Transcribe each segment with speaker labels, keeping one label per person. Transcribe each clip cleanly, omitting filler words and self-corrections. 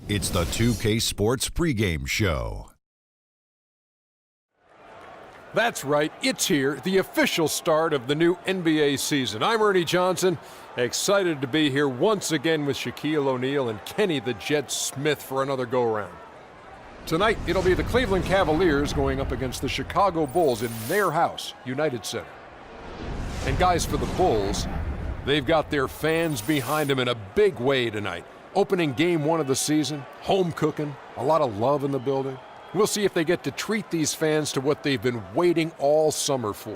Speaker 1: It's the 2K Sports pregame show.
Speaker 2: That's right, it's here, the official start of the new NBA season. I'm Ernie Johnson, excited to be here once again with Shaquille O'Neal and Kenny the Jet Smith for another go-around. Tonight, it'll be the Cleveland Cavaliers going up against the Chicago Bulls in their house, United Center. And guys, for the Bulls, they've got their fans behind them in a big way tonight. Opening game one of the season, home cooking, a lot of love in the building. We'll see if they get to treat these fans to what they've been waiting all summer for.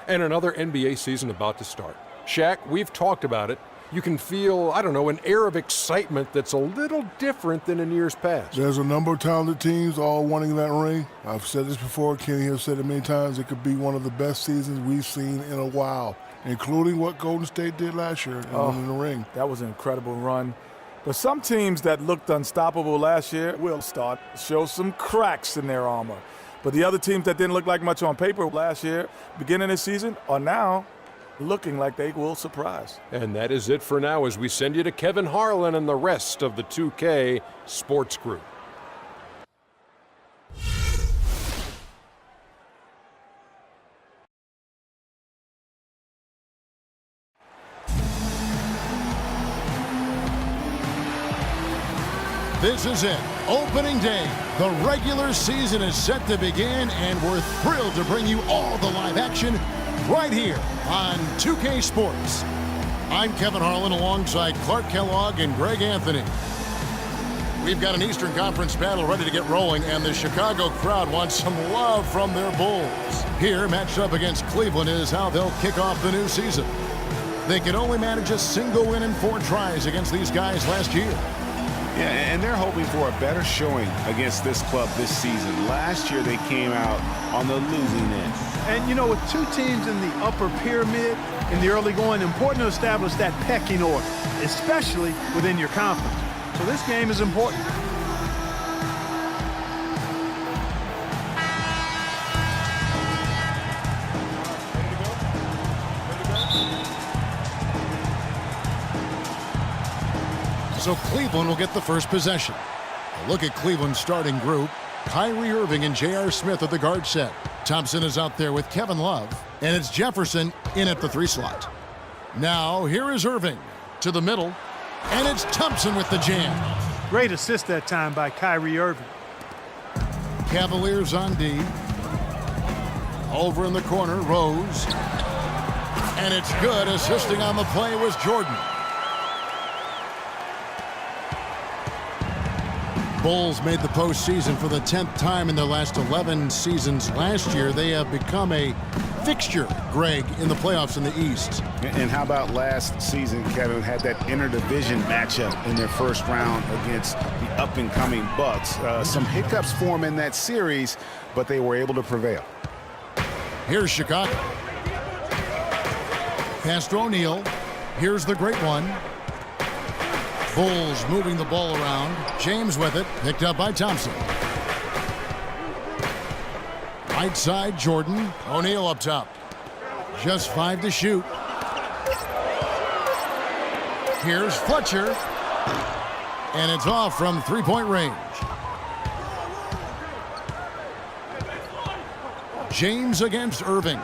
Speaker 2: And another NBA season about to start. Shaq, we've talked about it. You can feel, an air of excitement that's a little different than in years past.
Speaker 3: There's a number of talented teams all wanting that ring. I've said this before, Kenny has said it many times, it could be one of the best seasons we've seen in a while, including what Golden State did last year in winning the ring.
Speaker 4: That was an incredible run. But some teams that looked unstoppable last year will start to show some cracks in their armor. But the other teams that didn't look like much on paper last year, beginning this season, are now looking like they will surprise.
Speaker 2: And that is it for now as we send you to Kevin Harlan and the rest of the 2K Sports Group.
Speaker 5: This is it, opening day. The regular season is set to begin, and we're thrilled to bring you all the live action right here on 2K Sports. I'm Kevin Harlan alongside Clark Kellogg and Greg Anthony. We've got an Eastern Conference battle ready to get rolling, and the Chicago crowd wants some love from their Bulls. Here, matched up against Cleveland, is how they'll kick off the new season. They could only manage a single win in 4 tries against these guys last year.
Speaker 6: Yeah, and they're hoping for a better showing against this club this season. Last year, they came out on the losing end.
Speaker 7: And, with 2 teams in the upper pyramid in the early going, important to establish that pecking order, especially within your conference. So this game is important.
Speaker 5: So Cleveland will get the first possession. A look at Cleveland's starting group. Kyrie Irving and J.R. Smith at the guard set. Thompson is out there with Kevin Love. And it's Jefferson in at the 3 slot. Now, here is Irving to the middle. And it's Thompson with the jam.
Speaker 7: Great assist that time by Kyrie Irving.
Speaker 5: Cavaliers on D. Over in the corner, Rose. And it's good. Assisting on the play was Jordan. Bulls made the postseason for the 10th time in their last 11 seasons. Last year, they have become a fixture, Greg, in the playoffs in the East.
Speaker 6: And how about last season, Kevin, had that interdivision matchup in their first round against the up-and-coming Bucks. Some hiccups form in that series, but they were able to prevail.
Speaker 5: Here's Chicago. Pass to O'Neal. Here's the great one. Bulls moving the ball around. James with it, picked up by Thompson. Right side, Jordan. O'Neal up top. Just 5 to shoot. Here's Fletcher. And it's off from 3-point range. James against Irving.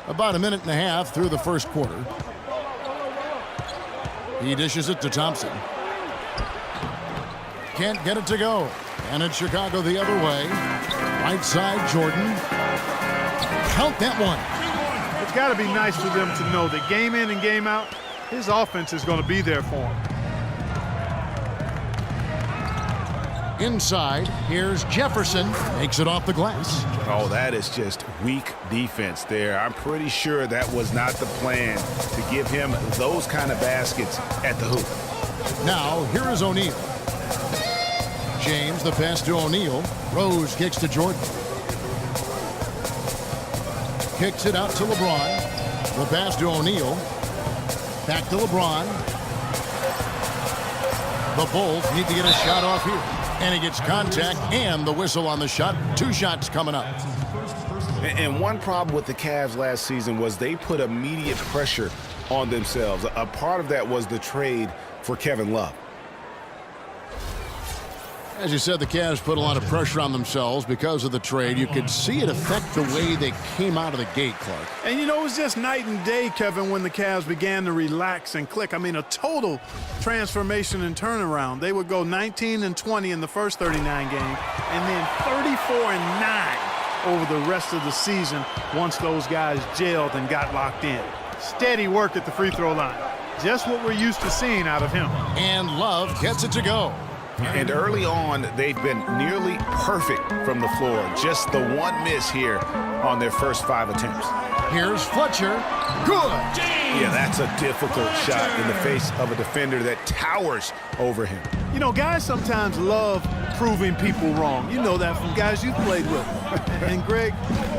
Speaker 5: About a minute and a half through the first quarter. He dishes it to Thompson. Can't get it to go. And it's Chicago the other way. Right side, Jordan. Count that one.
Speaker 7: It's got to be nice for them to know that game in and game out, his offense is going to be there for him.
Speaker 5: Inside, here's Jefferson. Makes it off the glass.
Speaker 6: Oh, that is just weak defense there. I'm pretty sure that was not the plan to give him those kind of baskets at the hoop.
Speaker 5: Now, here is O'Neal. James, the pass to O'Neal. Rose kicks to Jordan. Kicks it out to LeBron. The pass to O'Neal. Back to LeBron. The Bulls need to get a shot off here. And he gets contact and the whistle on the shot. 2 shots coming up.
Speaker 6: And one problem with the Cavs last season was they put immediate pressure on themselves. A part of that was the trade for Kevin Love.
Speaker 5: As you said, the Cavs put a lot of pressure on themselves because of the trade. You could see it affect the way they came out of the gate, Clark.
Speaker 7: And, you know, it was just night and day, Kevin, when the Cavs began to relax and click. I mean, a total transformation and turnaround. They would go 19-20 in the first 39 games and then 34-9 over the rest of the season once those guys gelled and got locked in. Steady work at the free throw line. Just what we're used to seeing out of him.
Speaker 5: And Love gets it to go.
Speaker 6: And early on, they've been nearly perfect from the floor. Just the one miss here on their first 5 attempts.
Speaker 5: Here's Fletcher. Good.
Speaker 6: Yeah, that's a difficult shot in the face of a defender that towers over him.
Speaker 7: You know, guys sometimes love proving people wrong. You know that from guys you've played with. And, Greg,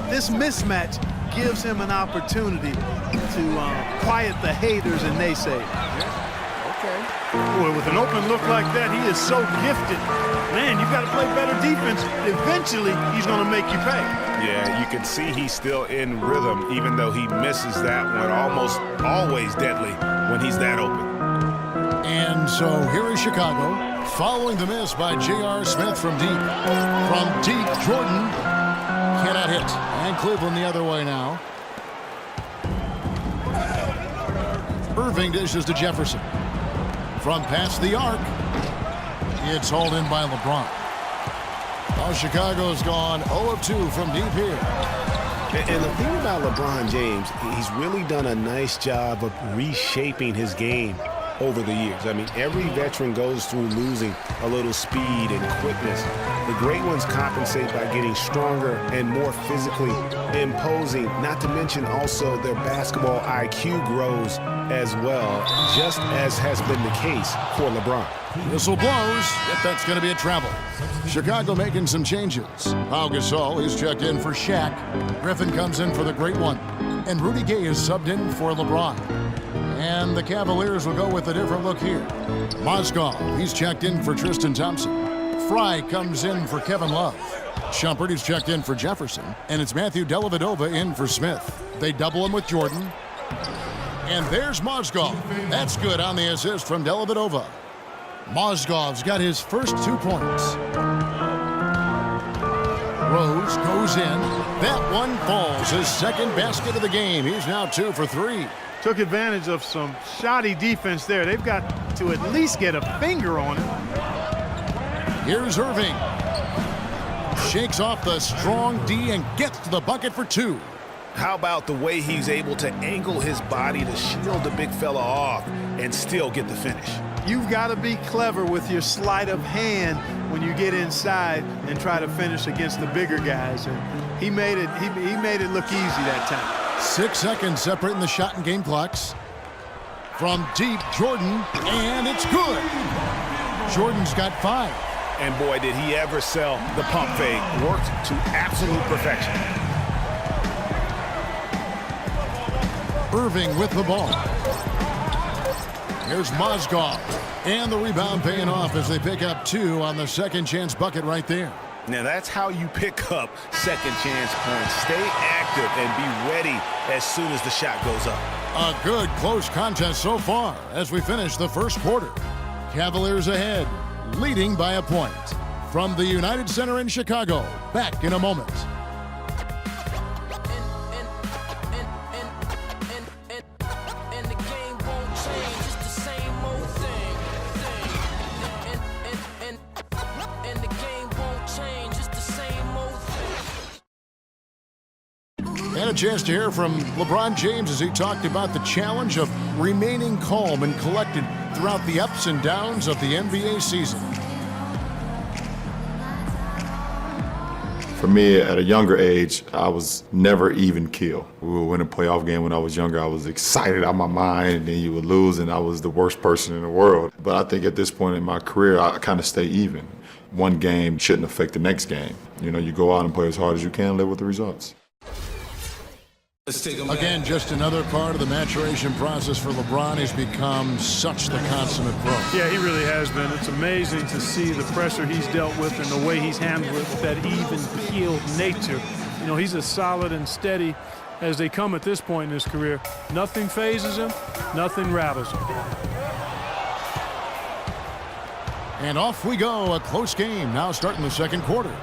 Speaker 7: this mismatch gives him an opportunity to quiet the haters and naysayers. Boy, with an open look like that, he is so gifted. Man, you've got to play better defense. Eventually, he's going to make you pay.
Speaker 6: Yeah, you can see he's still in rhythm, even though he misses that one. Almost always deadly when he's that open.
Speaker 5: And so here is Chicago, following the miss by J.R. Smith from deep. From deep, Jordan cannot hit. And Cleveland the other way now. Irving dishes to Jefferson. From past the arc, it's hauled in by LeBron. Now Chicago's gone 0-2 from deep here.
Speaker 6: And the thing about LeBron James, he's really done a nice job of reshaping his game over the years. I mean, every veteran goes through losing a little speed and quickness. The great ones compensate by getting stronger and more physically imposing, not to mention also their basketball IQ grows as well, just as has been the case for LeBron.
Speaker 5: Whistle blows, yet that's going to be a travel. Chicago making some changes. Pau Gasol, he's checked in for Shaq. Griffin comes in for the great one. And Rudy Gay is subbed in for LeBron. And the Cavaliers will go with a different look here. Mozgov, he's checked in for Tristan Thompson. Fry comes in for Kevin Love. Shumpert, he's checked in for Jefferson. And it's Matthew Dellavedova in for Smith. They double him with Jordan. And there's Mozgov. That's good on the assist from Dellavedova. Mozgov's got his first 2 points. Rose goes in. That one falls. His second basket of the game. He's now 2 for 3.
Speaker 7: Took advantage of some shoddy defense there. They've got to at least get a finger on it.
Speaker 5: Here's Irving. Shakes off the strong D and gets to the bucket for 2.
Speaker 6: How about the way he's able to angle his body to shield the big fella off and still get the finish?
Speaker 7: You've got to be clever with your sleight of hand when you get inside and try to finish against the bigger guys. And he made it look easy that time.
Speaker 5: 6 seconds separating the shot and game clocks. From deep, Jordan, and it's good. Jordan's got 5.
Speaker 6: And boy, did he ever sell the pump fake. Worked to absolute perfection.
Speaker 5: Irving with the ball. Here's Mozgov. And the rebound paying off as they pick up 2 on the second chance bucket right there.
Speaker 6: Now that's how you pick up second chance points. Stay active and be ready as soon as the shot goes up.
Speaker 5: A good close contest so far as we finish the first quarter. Cavaliers ahead, leading by a point. From the United Center in Chicago, back in a moment. And a chance to hear from LeBron James as he talked about the challenge of remaining calm and collected throughout the ups and downs of the NBA season.
Speaker 8: For me, at a younger age, I was never even keel. We would win a playoff game when I was younger. I was excited out of my mind, and then you would lose, and I was the worst person in the world. But I think at this point in my career, I kind of stay even. One game shouldn't affect the next game. You know, you go out and play as hard as you can, live with the results.
Speaker 5: Again, just another part of the maturation process for LeBron. He's become such the consummate pro.
Speaker 7: Yeah, he really has been. It's amazing to see the pressure he's dealt with and the way he's handled it with that even-keeled nature. You know, he's as solid and steady as they come at this point in his career. Nothing phases him, nothing rattles him.
Speaker 5: And off we go, a close game now starting the second quarter.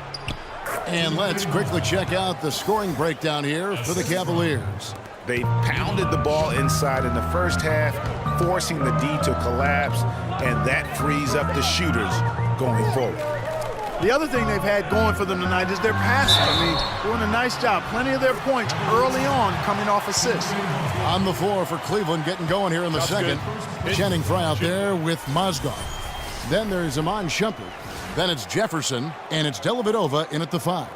Speaker 5: And let's quickly check out the scoring breakdown here for the Cavaliers.
Speaker 6: They pounded the ball inside in the first half, forcing the D to collapse, and that frees up the shooters going forward.
Speaker 7: The other thing they've had going for them tonight is their passing. I mean, doing a nice job. Plenty of their points early on coming off assists.
Speaker 5: On the floor for Cleveland, getting going here in the second. Channing Frye out there with Mozgov. Then there's Iman Shumpert. Then it's Jefferson, and it's Dellavedova in at the 5.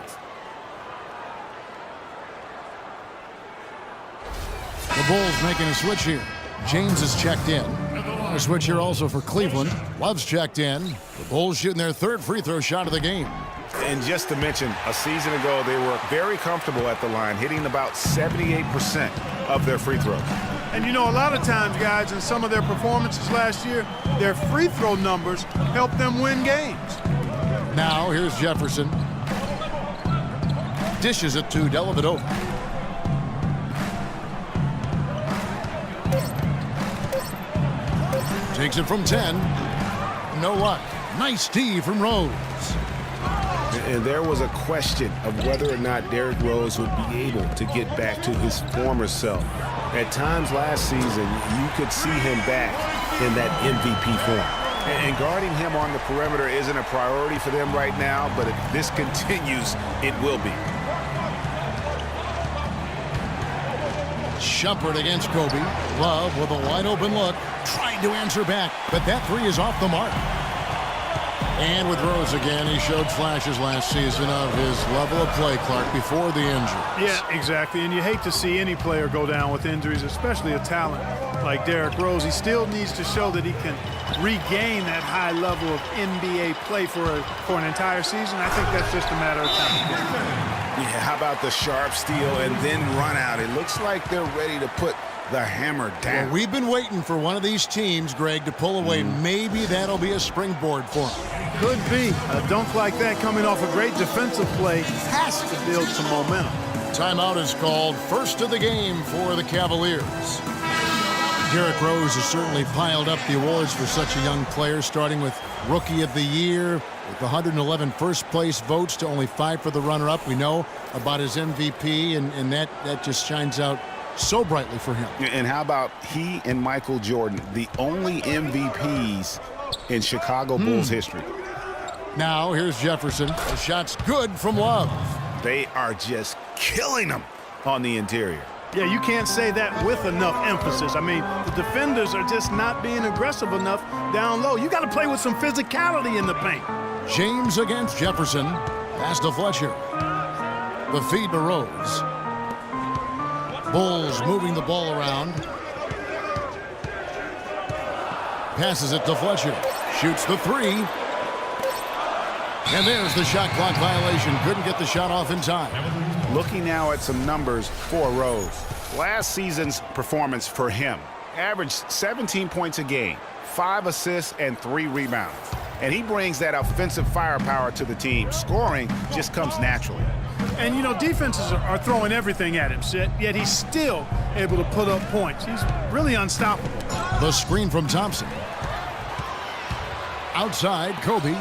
Speaker 5: The Bulls making a switch here. James is checked in. A switch here also for Cleveland. Love's checked in. The Bulls shooting their third free throw shot of the game.
Speaker 6: And just to mention, a season ago, they were very comfortable at the line, hitting about 78% of their free throws.
Speaker 7: And you know, a lot of times, guys, in some of their performances last year, their free throw numbers helped them win games.
Speaker 5: Now, here's Jefferson. Dishes it to Dellavedova. Takes it from 10. No luck. Nice D from Rose.
Speaker 6: And there was a question of whether or not Derrick Rose would be able to get back to his former self. At times last season, you could see him back in that MVP form. And guarding him on the perimeter isn't a priority for them right now, but if this continues, it will be.
Speaker 5: Shumpert against Kobe. Love with a wide open look. Tried to answer back, but that three is off the mark. And with Rose again, he showed flashes last season of his level of play, Clark, before the injury.
Speaker 7: Yeah, exactly. And you hate to see any player go down with injuries, especially a talent like Derrick Rose. He still needs to show that he can regain that high level of NBA play for an entire season. I think that's just a matter of time.
Speaker 6: Yeah, how about the sharp steal and then run out? It looks like they're ready to put the hammer down.
Speaker 5: Well, we've been waiting for one of these teams, Greg, to pull away. Maybe that'll be a springboard for them.
Speaker 7: Could be. A dunk like that coming off a great defensive play has to build some momentum.
Speaker 5: Timeout is called. First of the game for the Cavaliers. Derrick Rose has certainly piled up the awards for such a young player, starting with Rookie of the Year, with 111 first-place votes to only 5 for the runner-up. We know about his MVP, and that just shines out so brightly for him.
Speaker 6: And how about he and Michael Jordan, the only MVPs in Chicago Bulls history?
Speaker 5: Now, here's Jefferson. The shot's good from Love.
Speaker 6: They are just killing them on the interior.
Speaker 7: Yeah, you can't say that with enough emphasis. I mean, the defenders are just not being aggressive enough down low. You got to play with some physicality in the paint.
Speaker 5: James against Jefferson. Pass to Fletcher. The feed to Rose. Bulls moving the ball around. Passes it to Fletcher. Shoots the three. And there's the shot clock violation. Couldn't get the shot off in time.
Speaker 6: Looking now at some numbers for Rose. Last season's performance for him averaged 17 points a game, 5 assists, and 3 rebounds. And he brings that offensive firepower to the team. Scoring just comes naturally.
Speaker 7: And, you know, defenses are throwing everything at him, Sid, yet he's still able to put up points. He's really unstoppable.
Speaker 5: The screen from Thompson. Outside, Kobe.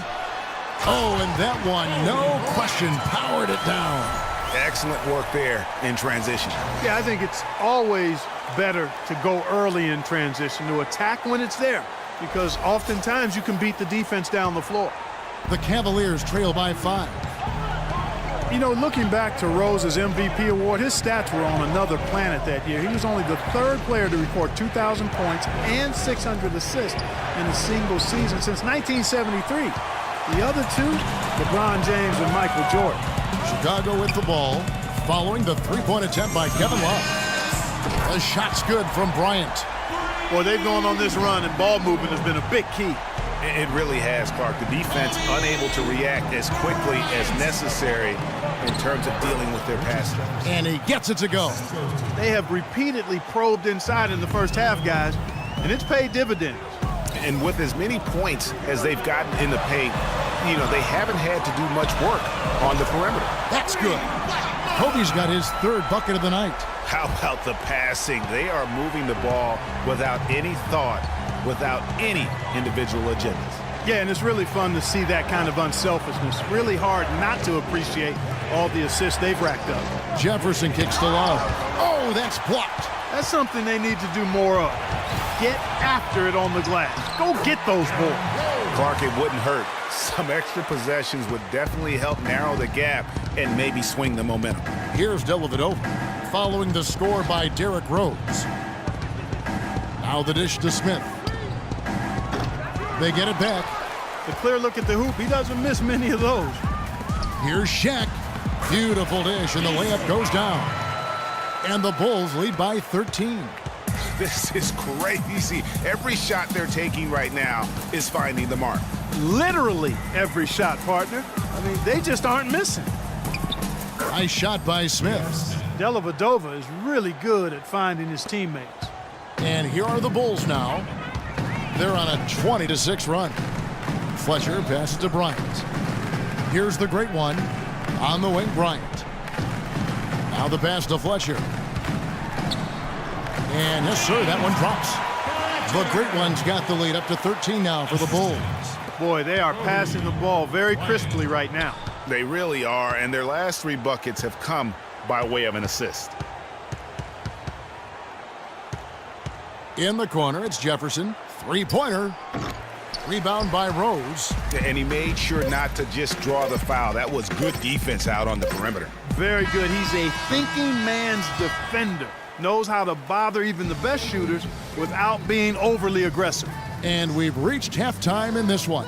Speaker 5: Oh, and that one, no question, powered it down.
Speaker 6: Excellent work there in transition.
Speaker 7: Yeah, I think it's always better to go early in transition, to attack when it's there, because oftentimes you can beat the defense down the floor.
Speaker 5: The Cavaliers trail by 5.
Speaker 7: You know, looking back to Rose's MVP award, his stats were on another planet that year. He was only the 3rd player to record 2,000 points and 600 assists in a single season since 1973. The other two, LeBron James and Michael Jordan.
Speaker 5: Chicago with the ball, following the three-point attempt by Kevin Love. The shot's good from Bryant.
Speaker 7: Boy, they've gone on this run, and ball movement has been a big key.
Speaker 6: It really has, Clark. The defense unable to react as quickly as necessary in terms of dealing with their passing.
Speaker 5: And he gets it to go.
Speaker 7: They have repeatedly probed inside in the first half, guys, and it's paid dividends.
Speaker 6: And with as many points as they've gotten in the paint, you know, they haven't had to do much work on the perimeter.
Speaker 5: That's good. Kobe's got his third bucket of the night.
Speaker 6: How about the passing? They are moving the ball without any thought, without any individual agendas.
Speaker 7: Yeah, and it's really fun to see that kind of unselfishness. Really hard not to appreciate all the assists they've racked up.
Speaker 5: Jefferson kicks to Love. Oh, that's blocked.
Speaker 7: That's something they need to do more of. Get after it on the glass. Go get those balls.
Speaker 6: Clark, it wouldn't hurt. Some extra possessions would definitely help narrow the gap and maybe swing the momentum.
Speaker 5: Here's Dellavedova following the score by Derrick Rose. Now the dish to Smith. They get it back.
Speaker 7: The clear look at the hoop. He doesn't miss many of those.
Speaker 5: Here's Shaq. Beautiful dish, and the layup goes down. And the Bulls lead by 13.
Speaker 6: This is crazy. Every shot they're taking right now is finding the mark.
Speaker 7: Literally every shot, partner. I mean, they just aren't missing.
Speaker 5: Nice shot by Smith.
Speaker 7: Dellavedova is really good at finding his teammates.
Speaker 5: And here are the Bulls now. They're on a 20-6 run. Fletcher passes to Bryant. Here's the great one. On the wing, Bryant. Now the pass to Fletcher. And yes, sir, that one drops. The great one's got the lead up to 13 now for the Bulls.
Speaker 7: Boy, they are passing the ball very crisply right now.
Speaker 6: They really are, and their last 3 buckets have come by way of an assist.
Speaker 5: In the corner, it's Jefferson. Three-pointer. Rebound by Rose.
Speaker 6: And he made sure not to just draw the foul. That was good defense out on the perimeter.
Speaker 7: Very good. He's a thinking man's defender. Knows how to bother even the best shooters without being overly aggressive.
Speaker 5: And we've reached halftime in this one.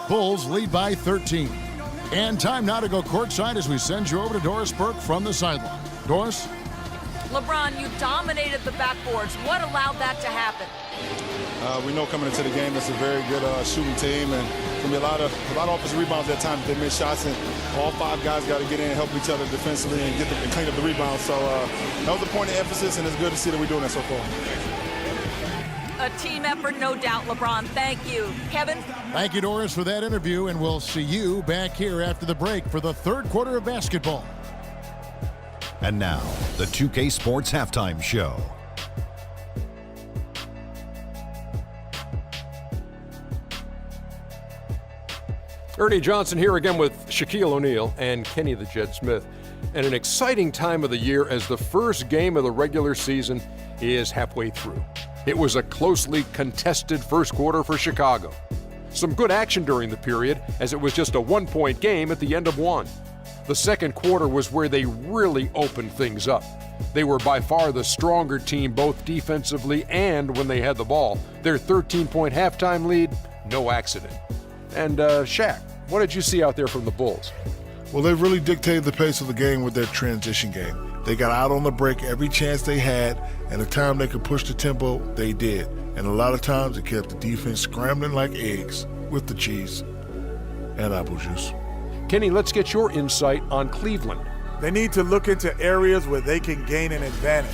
Speaker 5: Bulls lead by 13. And time now to go courtside as we send you over to Doris Burke from the sideline. Doris?
Speaker 9: LeBron, you dominated the backboards. What allowed that to happen?
Speaker 10: We know coming into the game it's a very good shooting team, and it's gonna be a lot of offensive rebounds at times. They miss shots, and all 5 guys got to get in and help each other defensively and clean up the rebounds. So that was a point of emphasis, and it's good to see that we're doing that so far.
Speaker 9: A team effort, no doubt, LeBron. Thank you. Kevin?
Speaker 5: Thank you, Doris, for that interview, and we'll see you back here after the break for the third quarter of basketball.
Speaker 1: And now, the 2K Sports Halftime Show.
Speaker 2: Ernie Johnson here again with Shaquille O'Neal and Kenny the Jet Smith. And an exciting time of the year as the first game of the regular season is halfway through. It was a closely contested first quarter for Chicago. Some good action during the period as it was just a 1-point game at the end of one. The second quarter was where they really opened things up. They were by far the stronger team both defensively and when they had the ball. Their 13-point halftime lead, no accident. And Shaq, what did you see out there from the Bulls?
Speaker 3: Well, they really dictated the pace of the game with their transition game. They got out on the break every chance they had, and the time they could push the tempo, they did. And a lot of times it kept the defense scrambling like eggs with the cheese and apple juice.
Speaker 2: Kenny, let's get your insight on Cleveland.
Speaker 4: They need to look into areas where they can gain an advantage.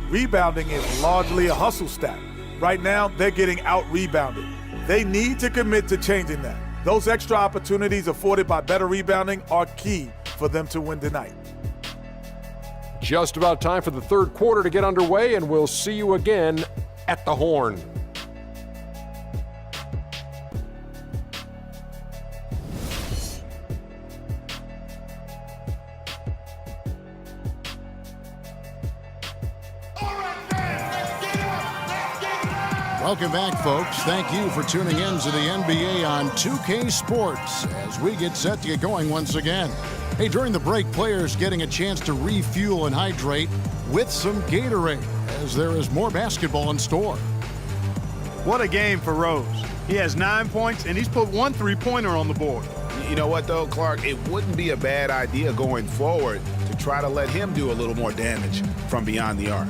Speaker 4: Rebounding is largely a hustle stat. Right now, they're getting out-rebounded. They need to commit to changing that. Those extra opportunities afforded by better rebounding are key for them to win tonight.
Speaker 2: Just about time for the third quarter to get underway, and we'll see you again at the Horn.
Speaker 5: Welcome back, folks. Thank you for tuning in to the NBA on 2K Sports as we get set to get going once again. Hey, during the break, players getting a chance to refuel and hydrate with some Gatorade as there is more basketball in store.
Speaker 7: What a game for Rose. He has 9 points, and he's put 1 3-pointer on the board.
Speaker 6: You know what, though, Clark? It wouldn't be a bad idea going forward to try to let him do a little more damage from beyond the arc.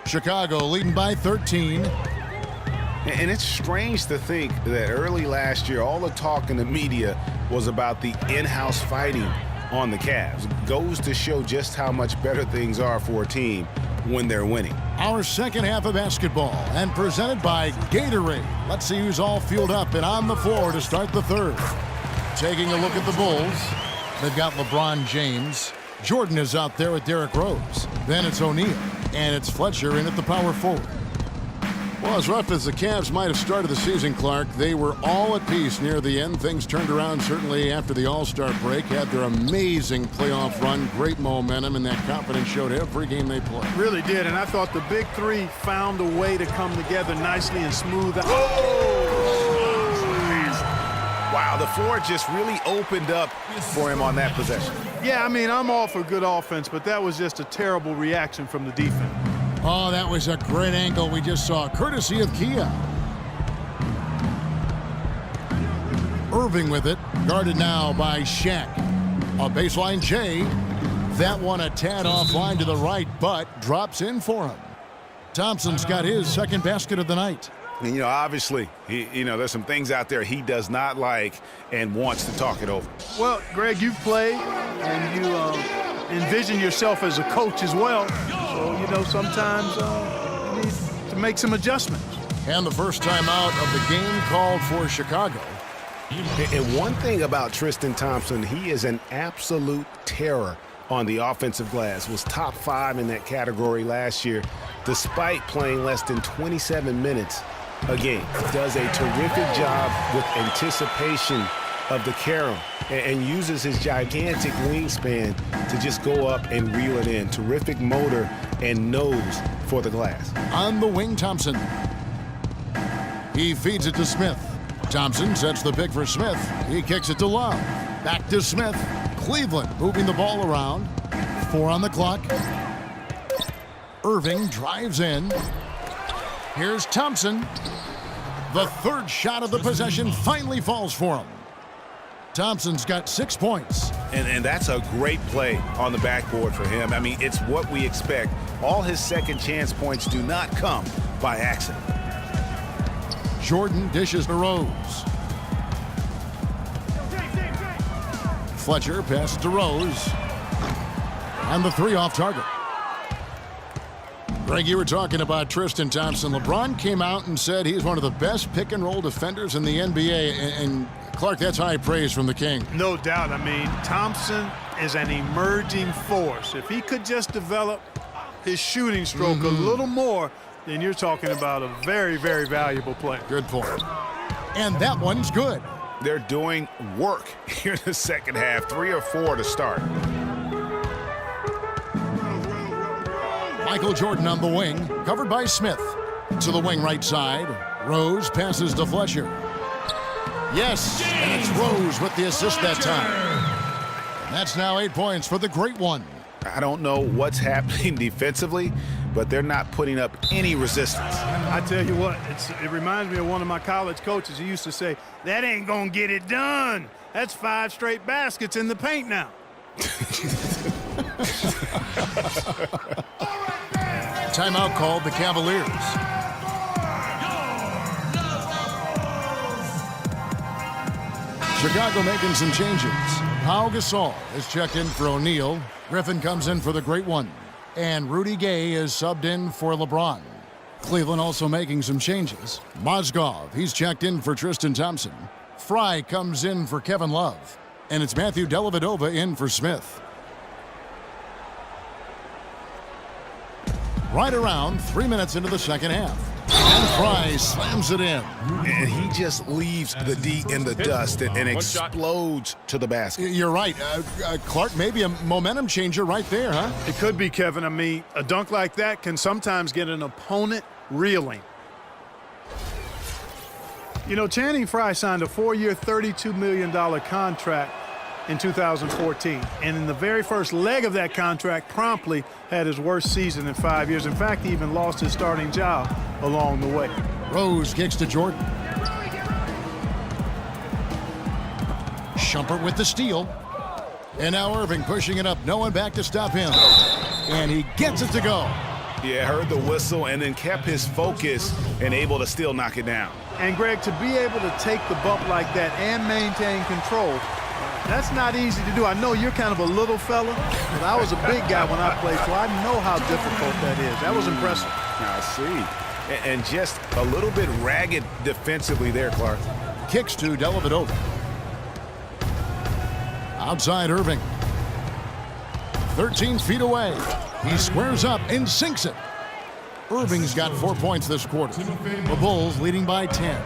Speaker 5: Chicago leading by 13.
Speaker 6: And it's strange to think that early last year, all the talk in the media was about the in-house fighting on the Cavs. It goes to show just how much better things are for a team when they're winning.
Speaker 5: Our second half of basketball, and presented by Gatorade. Let's see who's all fueled up and on the floor to start the third. Taking a look at the Bulls, they've got LeBron James. Jordan is out there with Derrick Rose. Then it's O'Neal, and it's Fletcher in at the power forward. Well, as rough as the Cavs might have started the season, Clark, they were all at peace near the end. Things turned around certainly after the All-Star break. Had their amazing playoff run, great momentum, and that confidence showed every game they played.
Speaker 7: Really did, and I thought the big three found a way to come together nicely and smooth out.
Speaker 6: Wow, the floor just really opened up for him on that possession.
Speaker 7: Yeah, I mean, I'm all for good offense, but that was just a terrible reaction from the defense.
Speaker 5: Oh, that was a great angle we just saw, courtesy of Kia. Irving with it, guarded now by Shaq. A baseline J. That one a tad offline to the right, but drops in for him. Thompson's got his second basket of the night.
Speaker 6: And, you know, obviously, there's some things out there he does not like and wants to talk it over.
Speaker 7: Well, Greg, you've played, and you envision yourself as a coach as well. So, sometimes you need to make some adjustments.
Speaker 5: And the first time out of the game called for Chicago.
Speaker 6: And one thing about Tristan Thompson, he is an absolute terror on the offensive glass. Was top 5 in that category last year, despite playing less than 27 minutes a game. Does a terrific job with anticipation of the carom and uses his gigantic wingspan to just go up and reel it in. Terrific motor and nose for the glass.
Speaker 5: On the wing, Thompson. He feeds it to Smith. Thompson sets the pick for Smith. He kicks it to Love. Back to Smith. Cleveland moving the ball around. 4 on the clock. Irving drives in. Here's Thompson. The third shot of the possession finally falls for him. Thompson's got 6 points.
Speaker 6: And that's a great play on the backboard for him. I mean, it's what we expect. All his second chance points do not come by accident.
Speaker 5: Jordan dishes to Rose. Fletcher passes to Rose. And the 3 off target. Greg, you were talking about Tristan Thompson. LeBron came out and said he's one of the best pick-and-roll defenders in the NBA. And Clark, that's high praise from the King.
Speaker 7: No doubt. I mean, Thompson is an emerging force. If he could just develop his shooting stroke a little more, then you're talking about a very, very valuable player.
Speaker 5: Good point. And that one's good.
Speaker 6: They're doing work here in the second half. 3 or 4 to start.
Speaker 5: Michael Jordan on the wing, covered by Smith. To the wing right side. Rose passes to Fletcher. Yes, and it's Rose with the assist that time. And that's now 8 points for the great one.
Speaker 6: I don't know what's happening defensively, but they're not putting up any resistance.
Speaker 7: I tell you what, it reminds me of one of my college coaches. He used to say, that ain't gonna get it done. That's 5 straight baskets in the paint now.
Speaker 5: Timeout called the Cavaliers. Chicago making some changes. Pau Gasol is checked in for O'Neal. Griffin comes in for the great one. And Rudy Gay is subbed in for LeBron. Cleveland also making some changes. Mozgov, he's checked in for Tristan Thompson. Fry comes in for Kevin Love. And it's Matthew Dellavedova in for Smith. Right around 3 minutes into the second half. And Fry slams it in.
Speaker 6: And he just leaves the D in the dust and explodes to the basket.
Speaker 5: You're right. Clark, maybe a momentum changer right there, huh?
Speaker 7: It could be, Kevin. I mean, a dunk like that can sometimes get an opponent reeling. You know, Channing Frye signed a 4-year, $32 million contract in 2014. And in the very first leg of that contract, promptly had his worst season in 5 years. In fact, he even lost his starting job along the way.
Speaker 5: Rose kicks to Jordan. Shumpert with the steal. And now Irving pushing it up. No one back to stop him. And he gets it to go.
Speaker 11: Yeah, heard the whistle and then kept his focus and able to still knock it down.
Speaker 7: And, Greg, to be able to take the bump like that and maintain control, that's not easy to do. I know you're kind of a little fella, but I was a big guy when I played, so I know how difficult that is. That was impressive.
Speaker 11: I see. And just a little bit ragged defensively there, Clark.
Speaker 5: Kicks to Dellavedova. Outside Irving. 13 feet away. He squares up and sinks it. Irving's got 4 points this quarter. The Bulls leading by 10.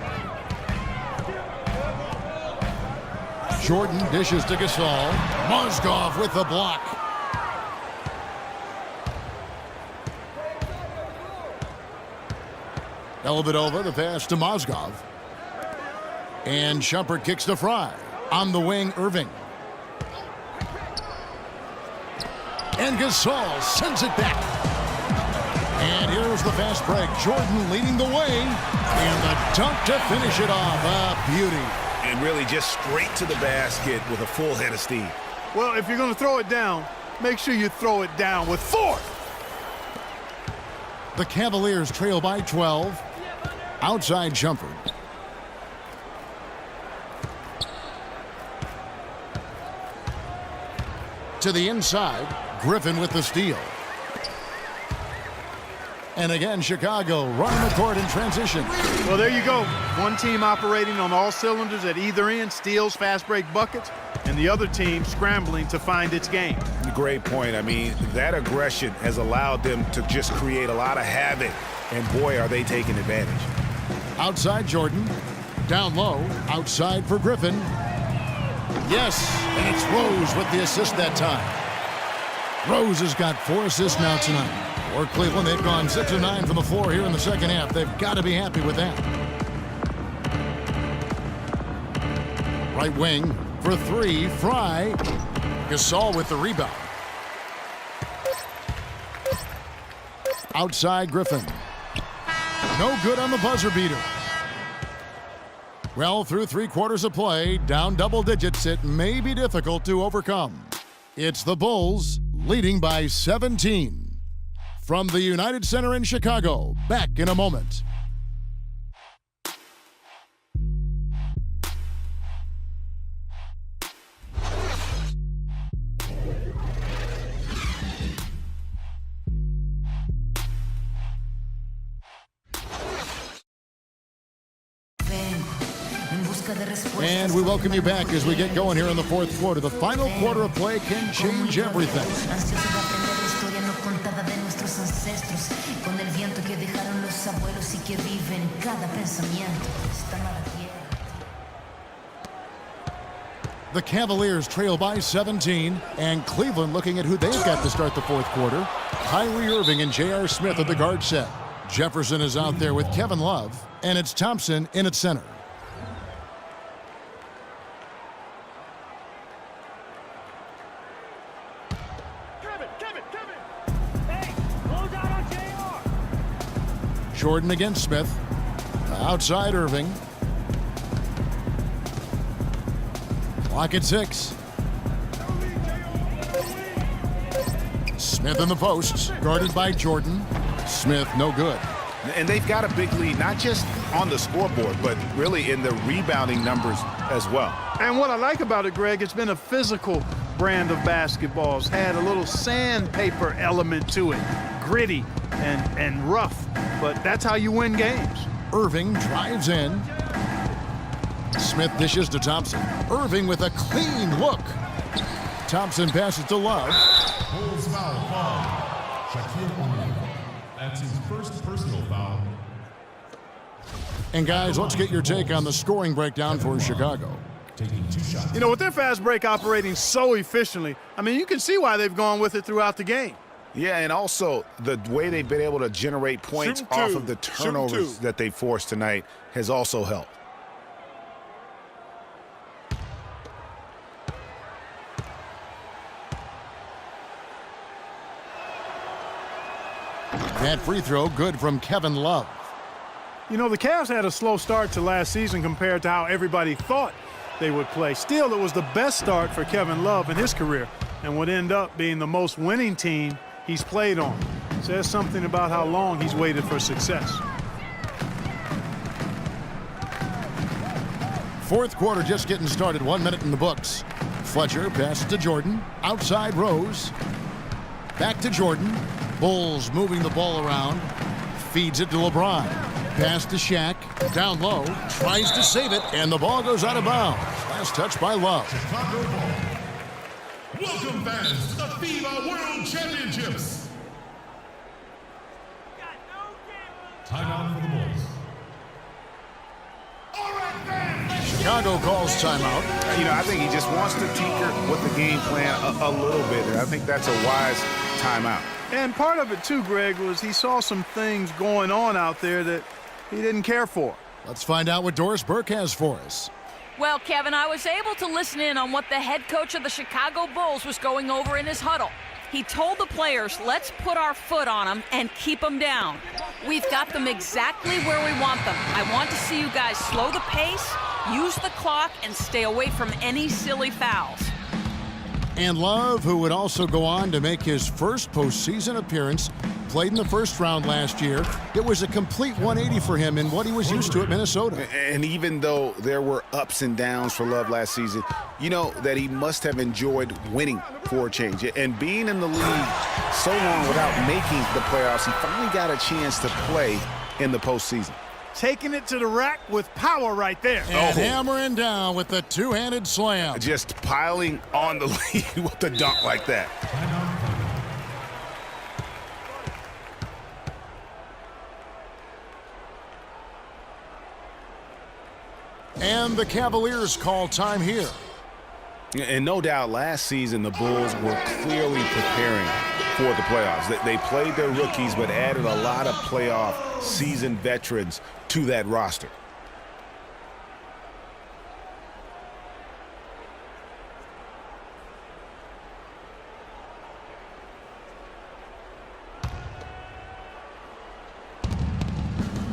Speaker 5: Jordan dishes to Gasol. Mozgov with the block. Dellavedova, the pass to Mozgov. And Shumpert kicks to Fry. On the wing, Irving. And Gasol sends it back. And here's the fast break. Jordan leading the way. And the dunk to finish it off. A beauty.
Speaker 11: And really just straight to the basket with a full head of steam.
Speaker 7: Well, if you're going to throw it down, make sure you throw it down with force.
Speaker 5: The Cavaliers trail by 12. Outside Shumpert. To the inside. Griffin with the steal. And again, Chicago running the court in transition.
Speaker 7: Well, there you go. One team operating on all cylinders at either end, steals, fast break buckets, and the other team scrambling to find its game.
Speaker 11: Great point. I mean, that aggression has allowed them to just create a lot of havoc, and boy, are they taking advantage.
Speaker 5: Outside Jordan. Down low. Outside for Griffin. Yes, and it's Rose with the assist that time. Rose has got 4 assists now tonight. For Cleveland, they've gone 6 of 9 from the floor here in the second half. They've got to be happy with that. Right wing for 3, Fry. Gasol with the rebound. Outside Griffin. No good on the buzzer beater. Well, through 3 quarters of play, down double digits, it may be difficult to overcome. It's the Bulls leading by 17. From the United Center in Chicago, back in a moment. And we welcome you back as we get going here in the 4th quarter. The final quarter of play can change everything. The Cavaliers trail by 17, and Cleveland looking at who they've got to start the 4th quarter. Kyrie Irving and J.R. Smith at the guard set. Jefferson is out there with Kevin Love, and it's Thompson in at center. Jordan against Smith. Outside Irving. Clock at 6. Smith in the posts, guarded by Jordan. Smith, no good.
Speaker 11: And they've got a big lead, not just on the scoreboard, but really in the rebounding numbers as well.
Speaker 7: And what I like about it, Greg, it's been a physical brand of basketball. It's had a little sandpaper element to it. Gritty and rough, but that's how you win games.
Speaker 5: Irving drives in. Smith dishes to Thompson. Irving with a clean look. Thompson passes to Love.
Speaker 12: Bulls foul called. Shaquille O'Neal. That's his first personal foul.
Speaker 5: And guys, let's get your take on the scoring breakdown for Chicago.
Speaker 12: Taking 2 shots.
Speaker 7: You know, with their fast break operating so efficiently, I mean, you can see why they've gone with it throughout the game.
Speaker 11: Yeah, and also the way they've been able to generate points off of the turnovers that they forced tonight has also helped.
Speaker 5: That free throw good from Kevin Love.
Speaker 7: You know, the Cavs had a slow start to last season compared to how everybody thought they would play. Still, it was the best start for Kevin Love in his career and would end up being the most winning team he's played on. Says something about how long he's waited for success.
Speaker 5: Fourth quarter just getting started. 1 minute in the books. Fletcher passes to Jordan. Outside Rose. Back to Jordan. Bulls moving the ball around. Feeds it to LeBron. Pass to Shaq. Down low. Tries to save it. And the ball goes out of bounds. Last touch by Love.
Speaker 12: Chicago ball. Welcome fans to the FIBA World Championships. Timeout for the Bulls.
Speaker 5: Chicago calls timeout.
Speaker 11: You know, I think he just wants to tinker with the game plan a little bit. And I think that's a wise timeout.
Speaker 7: And part of it, too, Greg, was he saw some things going on out there that he didn't care for.
Speaker 5: Let's find out what Doris Burke has for us.
Speaker 9: Well, Kevin, I was able to listen in on what the head coach of the Chicago Bulls was going over in his huddle. He told the players, let's put our foot on them and keep them down. We've got them exactly where we want them. I want to see you guys slow the pace, use the clock, and stay away from any silly fouls.
Speaker 5: And Love, who would also go on to make his first postseason appearance, played in the first round last year. It was a complete 180 for him in what he was used to at Minnesota.
Speaker 11: And even though there were ups and downs for Love last season, you know that he must have enjoyed winning for a change. And being in the league so long without making the playoffs, he finally got a chance to play in the postseason.
Speaker 7: Taking it to the rack with power right there.
Speaker 5: And hammering down with the two-handed slam.
Speaker 11: Just piling on the lead with the dunk like that.
Speaker 5: And the Cavaliers call time here.
Speaker 11: And no doubt last season the Bulls were clearly preparing for the playoffs. They played their rookies but added a lot of playoff seasoned veterans to that roster.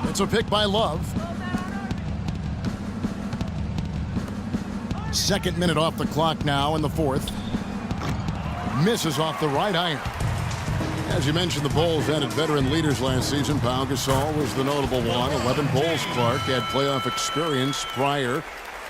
Speaker 5: It's a pick by Love. Second minute off the clock now in the fourth. Misses off the right iron. As you mentioned, the Bulls added veteran leaders last season. Pau Gasol was the notable one. 11 Bulls Clark had playoff experience prior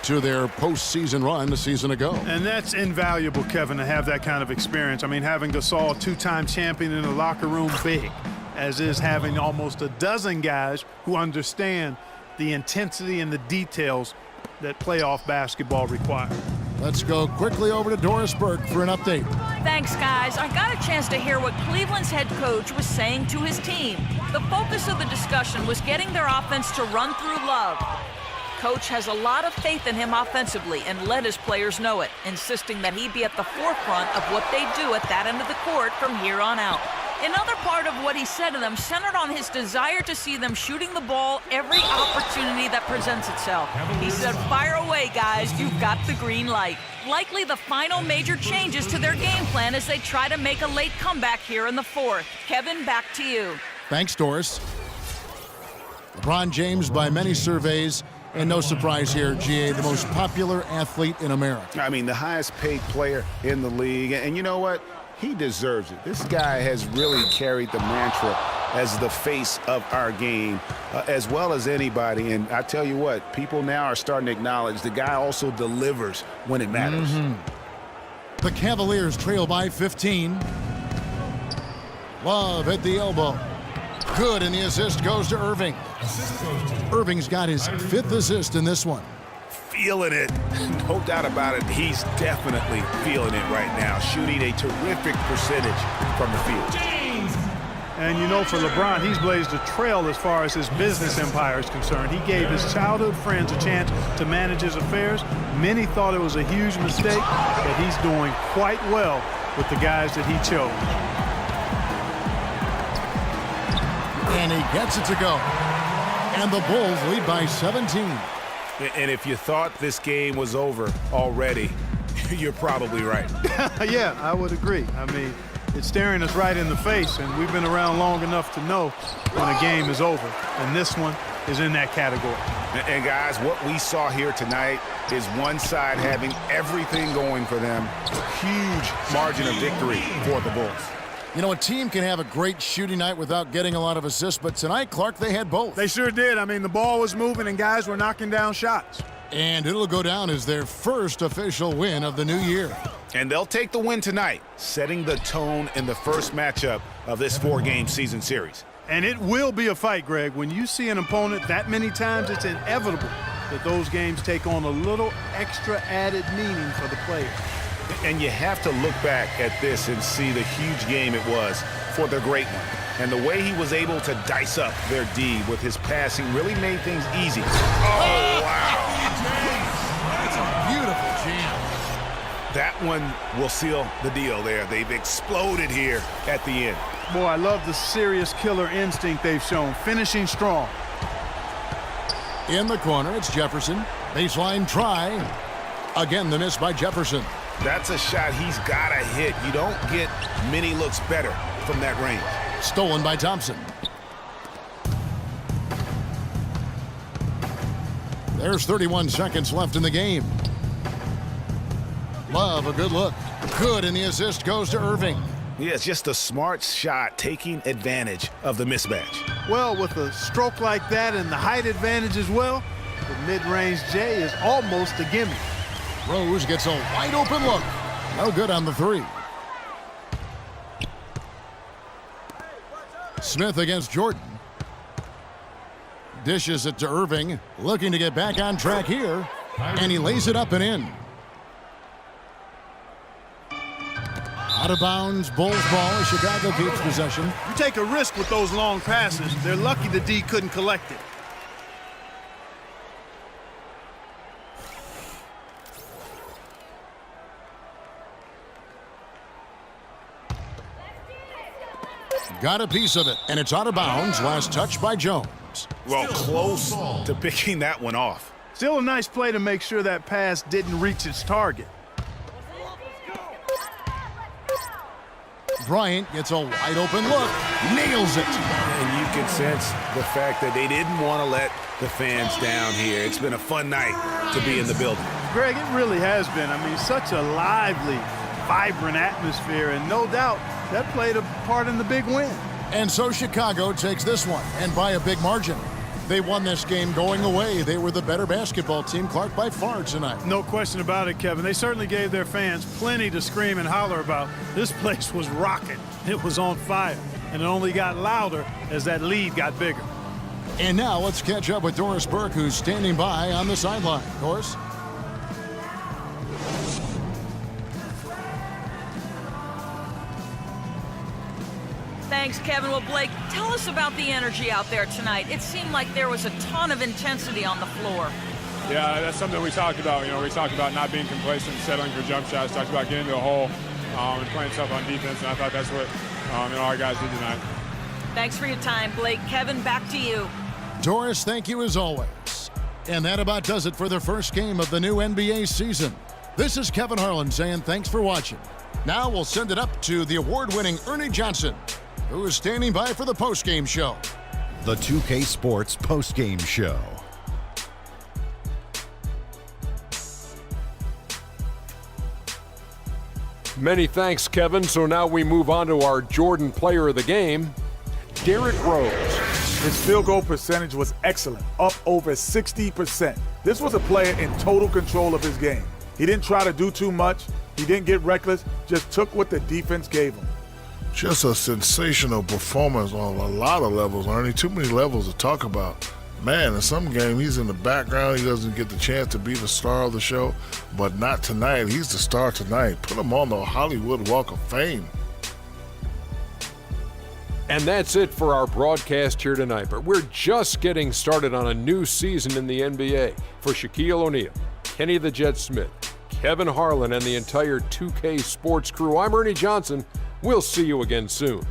Speaker 5: to their postseason run the season ago.
Speaker 7: And that's invaluable, Kevin, to have that kind of experience. I mean, having Gasol, two-time champion in the locker room, big, as is having almost a dozen guys who understand the intensity and the details that playoff basketball requires.
Speaker 5: Let's go quickly over to Doris Burke for an update.
Speaker 9: Thanks, guys. I got a chance to hear what Cleveland's head coach was saying to his team. The focus of the discussion was getting their offense to run through Love. Coach has a lot of faith in him offensively and let his players know it, insisting that he be at the forefront of what they do at that end of the court from here on out. Another part of what he said to them centered on his desire to see them shooting the ball every opportunity that presents itself. He said, fire away, guys. You've got the green light. Likely the final major changes to their game plan as they try to make a late comeback here in the fourth. Kevin, back to you.
Speaker 5: Thanks, Doris. LeBron James, by many surveys, and no surprise here, GA, the most popular athlete in America.
Speaker 11: I mean, the highest paid player in the league. And you know what? He deserves it. This guy has really carried the mantra as the face of our game, as well as anybody. And I tell you what, people now are starting to acknowledge the guy also delivers when it matters.
Speaker 5: The Cavaliers trail by 15. Love at the elbow. Good, and the assist goes to Irving. Irving's got his fifth assist in this one.
Speaker 11: Feeling it. No doubt about it. He's definitely feeling it right now, shooting a terrific percentage from the field.
Speaker 7: And you know, for LeBron, he's blazed a trail as far as his business empire is concerned. He gave his childhood friends a chance to manage his affairs. Many thought it was a huge mistake, but he's doing quite well with the guys that he chose.
Speaker 5: And he gets it to go. And the Bulls lead by 17.
Speaker 11: And if you thought this game was over already, you're probably right.
Speaker 7: Yeah, I would agree. I mean, it's staring us right in the face, and we've been around long enough to know when a game is over. And this one is in that category.
Speaker 11: And guys, what we saw here tonight is one side having everything going for them. Huge margin of victory for the Bulls.
Speaker 5: You know, a team can have a great shooting night without getting a lot of assists, but tonight, Clark, they had both.
Speaker 7: They sure did. I mean, the ball was moving and guys were knocking down shots.
Speaker 5: And it'll go down as their first official win of the new year.
Speaker 11: And they'll take the win tonight, setting the tone in the first matchup of this 4-game season series.
Speaker 7: And it will be a fight, Greg. When you see an opponent that many times, it's inevitable that those games take on a little extra added meaning for the player.
Speaker 11: And you have to look back at this and see the huge game it was for the great one. And the way he was able to dice up their D with his passing really made things easy. Oh, wow.
Speaker 5: That's a beautiful jam.
Speaker 11: That one will seal the deal there. They've exploded here at the end.
Speaker 7: Boy, I love the serious killer instinct they've shown, finishing strong.
Speaker 5: In the corner, it's Jefferson. Baseline try. Again, the miss by Jefferson.
Speaker 11: That's a shot he's got to hit. You don't get many looks better from that range.
Speaker 5: Stolen by Thompson. There's 31 seconds left in the game. Love, a good look. Good, and the assist goes to Irving.
Speaker 11: Yeah, it's just a smart shot, taking advantage of the mismatch.
Speaker 7: Well, with a stroke like that and the height advantage as well, the mid-range J is almost a gimme.
Speaker 5: Rose gets a wide open look. No good on the three. Smith against Jordan. Dishes it to Irving, looking to get back on track here, and he lays it up and in. Out of bounds, Bulls ball as Chicago keeps possession.
Speaker 7: You take a risk with those long passes. They're lucky the D couldn't collect it.
Speaker 5: Got a piece of it, and it's out of bounds. Last touch by Jones.
Speaker 11: Well, close to picking that one off.
Speaker 7: Still a nice play to make sure that pass didn't reach its target.
Speaker 5: Bryant gets a wide open look, nails it.
Speaker 11: And you can sense the fact that they didn't want to let the fans down here. It's been a fun night to be in the building.
Speaker 7: Greg, it really has been. I mean, such a lively, vibrant atmosphere, and no doubt that played a part in the big win.
Speaker 5: And so Chicago takes this one, and by a big margin. They won this game going away. They were the better basketball team, Clark, by far tonight.
Speaker 7: No question about it, Kevin. They certainly gave their fans plenty to scream and holler about. This place was rocking. It was on fire. And it only got louder as that lead got bigger.
Speaker 5: And now let's catch up with Doris Burke, who's standing by on the sideline. Doris?
Speaker 9: Thanks, Kevin. Well, Blake, tell us about the energy out there tonight. It seemed like there was a ton of intensity on the floor.
Speaker 13: Yeah, that's something we talked about. You know, we talked about not being complacent, settling for jump shots, talked about getting to a hole and playing tough on defense, and I thought that's what our guys did tonight.
Speaker 9: Thanks for your time, Blake. Kevin, back to you.
Speaker 5: Doris, thank you as always. And that about does it for the first game of the new NBA season. This is Kevin Harlan saying thanks for watching. Now we'll send it up to the award-winning Ernie Johnson, who is standing by for the post-game show.
Speaker 1: The 2K Sports post-game show.
Speaker 2: Many thanks, Kevin. So now we move on to our Jordan player of the game, Derrick Rose.
Speaker 4: His field goal percentage was excellent, up over 60%. This was a player in total control of his game. He didn't try to do too much. He didn't get reckless, just took what the defense gave him.
Speaker 3: Just a sensational performance on a lot of levels, Ernie. Too many levels to talk about. Man, in some game, he's in the background. He doesn't get the chance to be the star of the show, but not tonight. He's the star tonight. Put him on the Hollywood Walk of Fame.
Speaker 2: And that's it for our broadcast here tonight. But we're just getting started on a new season in the NBA. For Shaquille O'Neal, Kenny the Jet Smith, Kevin Harlan, and the entire 2K Sports crew, I'm Ernie Johnson. We'll see you again soon.